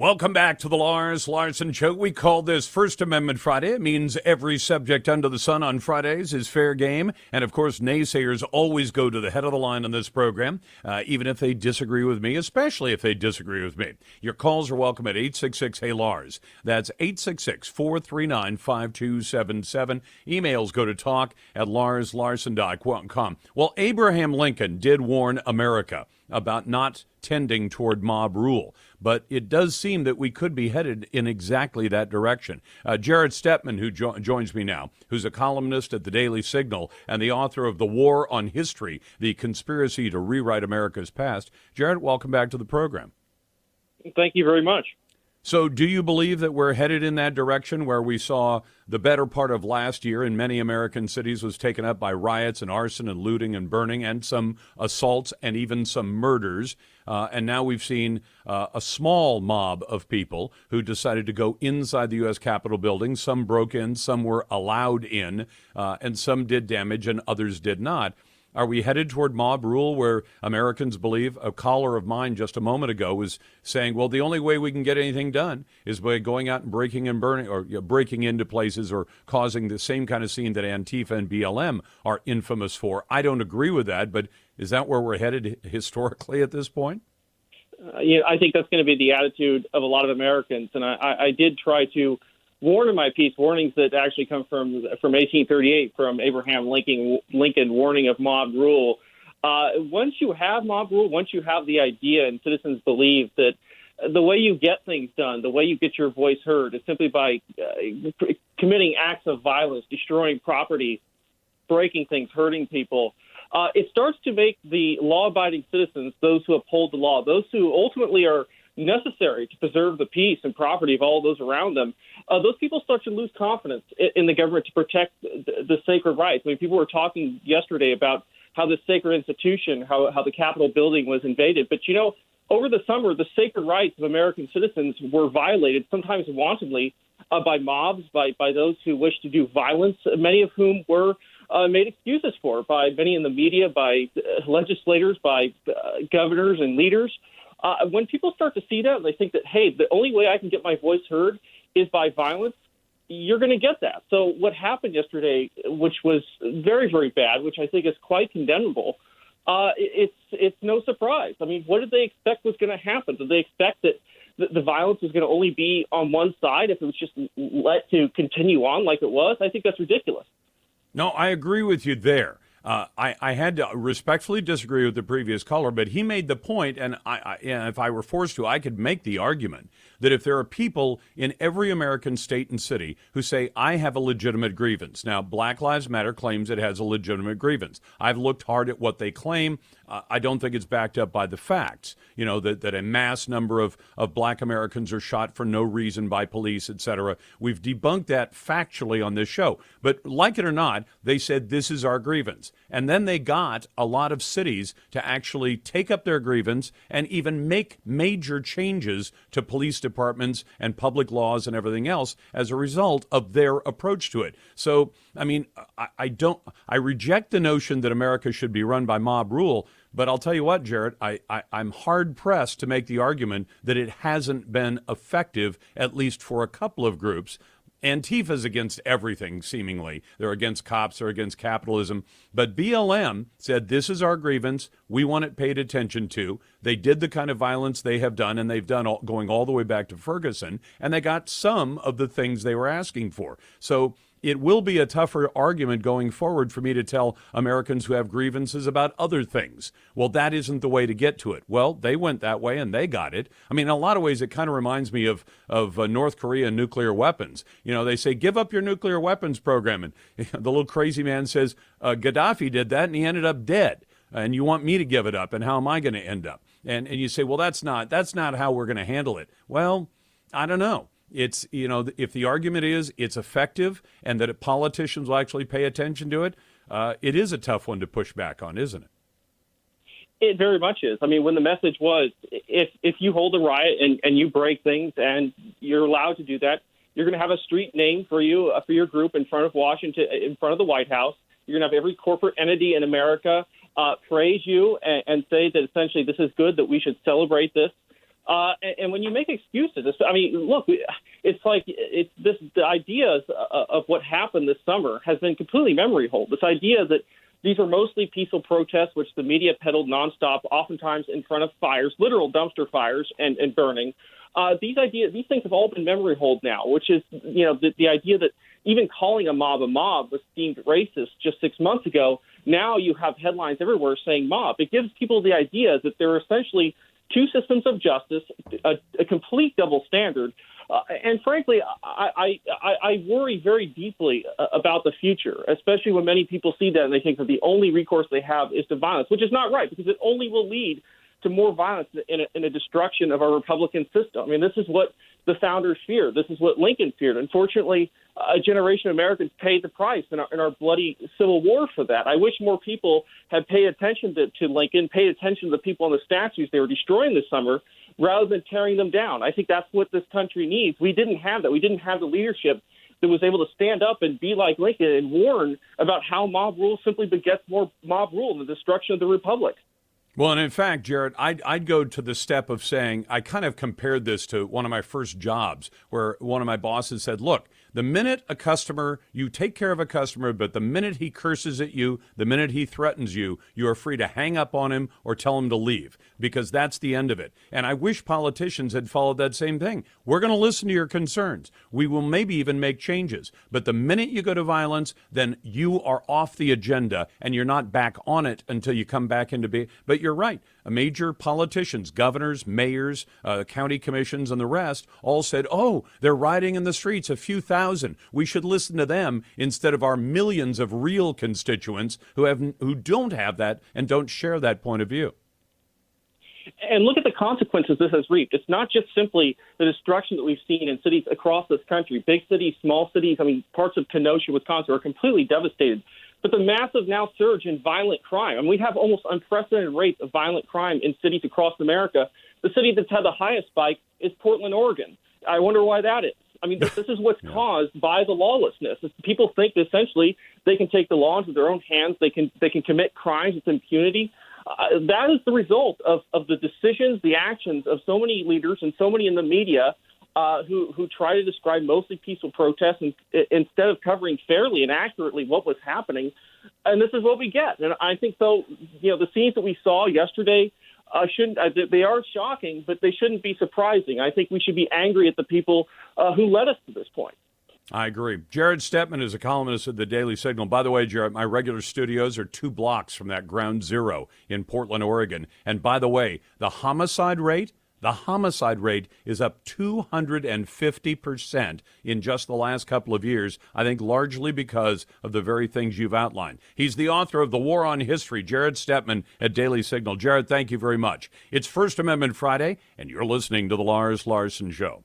Welcome back to the Lars Larson Show. We call this First Amendment Friday. It means every subject under the sun on Fridays is fair game. And, of course, naysayers always go to the head of the line on this program, even if they disagree with me, especially if they disagree with me. Your calls are welcome at 866-HEY-LARS. That's 866-439-5277. Emails go to talk@larslarson.com. Well, Abraham Lincoln did warn America about not tending toward mob rule, but it does seem that we could be headed in exactly that direction. Jarrett Stepman, who joins me now, who's a columnist at the Daily Signal and the author of The War on History, The Conspiracy to Rewrite America's Past. Jarrett, welcome back to the program. Thank you very much. So do you believe that we're headed in that direction where we saw the better part of last year in many American cities was taken up by riots and arson and looting and burning and some assaults and even some murders? And now we've seen a small mob of people who decided to go inside the U.S. Capitol building. Some broke in, some were allowed in, and some did damage and others did not. Are we headed toward mob rule where Americans believe? A caller of mine just a moment ago was saying, well, the only way we can get anything done is by going out and breaking and burning or breaking into places or causing the same kind of scene that Antifa and BLM are infamous for. I don't agree with that, but is that where we're headed historically at this point? I think that's going to be the attitude of a lot of Americans. And I did try to warn in my piece, warnings that actually come from 1838, from Abraham Lincoln warning of mob rule. Once you have mob rule, once you have the idea and citizens believe that the way you get things done, the way you get your voice heard is simply by committing acts of violence, destroying property, breaking things, hurting people, it starts to make the law-abiding citizens, those who uphold the law, those who ultimately are necessary to preserve the peace and property of all those around them, those people start to lose confidence in the government to protect the sacred rights. I mean, people were talking yesterday about how this sacred institution, how the Capitol building was invaded. But, you know, over the summer, the sacred rights of American citizens were violated, sometimes wantonly, by mobs, by those who wish to do violence, many of whom were made excuses for by many in the media, by legislators, by governors and leaders. When people start to see that, and they think that, hey, the only way I can get my voice heard is by violence, you're going to get that. So what happened yesterday, which was very, very bad, which I think is quite condemnable, it's no surprise. I mean, what did they expect was going to happen? Did they expect that the violence was going to only be on one side if it was just let to continue on like it was? I think that's ridiculous. No, I agree with you there. I had to respectfully disagree with the previous caller, but he made the point, and if I were forced to, I could make the argument that if there are people in every American state and city who say, I have a legitimate grievance. Now, Black Lives Matter claims it has a legitimate grievance. I've looked hard at what they claim. I don't think it's backed up by the facts, you know, that a mass number of black Americans are shot for no reason by police, et cetera. We've debunked that factually on this show. But like it or not, they said this is our grievance. And then they got a lot of cities to actually take up their grievance and even make major changes to police departments and public laws and everything else as a result of their approach to it. So, I mean, I reject the notion that America should be run by mob rule. But I'll tell you what, Jarrett, I'm hard-pressed to make the argument that it hasn't been effective, at least for a couple of groups. Antifa's against everything, seemingly. They're against cops, they're against capitalism. But BLM said, this is our grievance. We want it paid attention to. They did the kind of violence they have done, and they've done going all the way back to Ferguson, and they got some of the things they were asking for. So it will be a tougher argument going forward for me to tell Americans who have grievances about other things. Well, that isn't the way to get to it. Well, they went that way and they got it. I mean, in a lot of ways, it kind of reminds me of North Korea and nuclear weapons. You know, they say, give up your nuclear weapons program. And the little crazy man says, Gaddafi did that and he ended up dead. And you want me to give it up. And how am I going to end up? And you say, well, that's not how we're going to handle it. Well, I don't know. It's, you know, if the argument is it's effective and that politicians will actually pay attention to it, it is a tough one to push back on, isn't it? It very much is. I mean, when the message was, if you hold a riot and you break things and you're allowed to do that, you're going to have a street name for you, for your group in front of Washington, in front of the White House. You're going to have every corporate entity in America praise you and say that essentially this is good, that we should celebrate this. And when you make excuses, I mean, look, it's like the ideas of what happened this summer has been completely memory hold. This idea that these were mostly peaceful protests, which the media peddled nonstop, oftentimes in front of fires, literal dumpster fires and burning. These things have all been memory hold now, which is, the idea that even calling a mob was deemed racist just 6 months ago. Now you have headlines everywhere saying mob. It gives people the idea that there are essentially two systems of justice, a complete double standard. And frankly, I worry very deeply about the future, especially when many people see that and they think that the only recourse they have is to violence, which is not right, because it only will lead to more violence in a destruction of our Republican system. I mean, this is what the founders feared. This is what Lincoln feared. Unfortunately, a generation of Americans paid the price in our bloody Civil War for that. I wish more people had paid attention to Lincoln, paid attention to the people on the statues they were destroying this summer, rather than tearing them down. I think that's what this country needs. We didn't have that. We didn't have the leadership that was able to stand up and be like Lincoln and warn about how mob rule simply begets more mob rule and the destruction of the republic. Well, and in fact, Jarrett, I'd go to the step of saying I kind of compared this to one of my first jobs where one of my bosses said, look, the minute you take care of a customer, but the minute he curses at you, the minute he threatens you, you are free to hang up on him or tell him to leave, because that's the end of it. And I wish politicians had followed that same thing. We're going to listen to your concerns. We will maybe even make changes. But the minute you go to violence, then you are off the agenda and you're not back on it until you come back into being. But you're right. Major politicians, governors, mayors, county commissions, and the rest all said, oh, they're rioting in the streets, a few thousand. We should listen to them instead of our millions of real constituents who don't have that and don't share that point of view. And look at the consequences this has reaped. It's not just simply the destruction that we've seen in cities across this country, big cities, small cities. I mean, parts of Kenosha, Wisconsin are completely devastated. But the massive now surge in violent crime. I mean, we have almost unprecedented rates of violent crime in cities across America. The city that's had the highest spike is Portland, Oregon. I wonder why that is. I mean, this is what's caused by the lawlessness. People think that essentially they can take the law into their own hands. They can commit crimes with impunity. That is the result of the decisions, the actions of so many leaders and so many in the media who try to describe mostly peaceful protests instead of covering fairly and accurately what was happening. And this is what we get. And I think, though, the scenes that we saw yesterday they are shocking, but they shouldn't be surprising. I think we should be angry at the people who led us to this point. I agree. Jarrett Stepman is a columnist at the Daily Signal. By the way, Jarrett, my regular studios are 2 blocks from that ground zero in Portland, Oregon. And by the way, the homicide rate is up 250% in just the last couple of years, I think largely because of the very things you've outlined. He's the author of The War on History, Jarrett Stepman at Daily Signal. Jarrett, thank you very much. It's First Amendment Friday, and you're listening to The Lars Larson Show.